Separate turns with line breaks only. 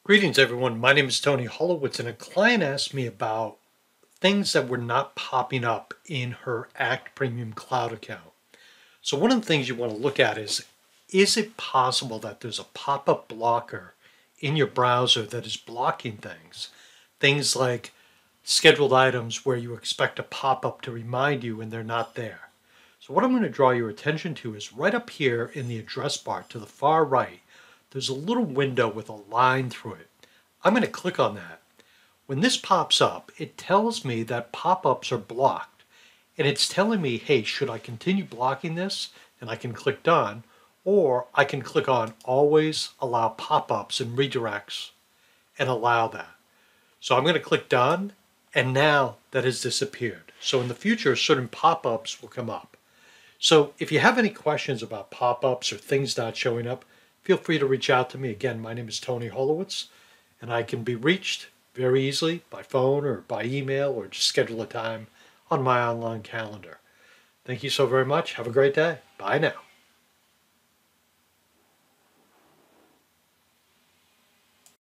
Greetings, everyone. My name is Tony Holowitz, and a client asked me about things that were not popping up in her Act Premium Cloud account. So one of the things you want to look at is it possible that there's a pop-up blocker in your browser that is blocking things? Things like scheduled items where you expect a pop-up to remind you and they're not there. So what I'm going to draw your attention to is right up here in the address bar to the far right, there's a little window with a line through it. I'm going to click on that. When this pops up, it tells me that pop-ups are blocked. And it's telling me, hey, should I continue blocking this? And I can click done. Or I can click on always allow pop-ups and redirects and allow that. So I'm going to click done, and now that has disappeared. So in the future, certain pop-ups will come up. So if you have any questions about pop-ups or things not showing up, feel free to reach out to me. Again, my name is Tony Holowitz, and I can be reached very easily by phone or by email, or just schedule a time on my online calendar. Thank you so very much. Have a great day. Bye now.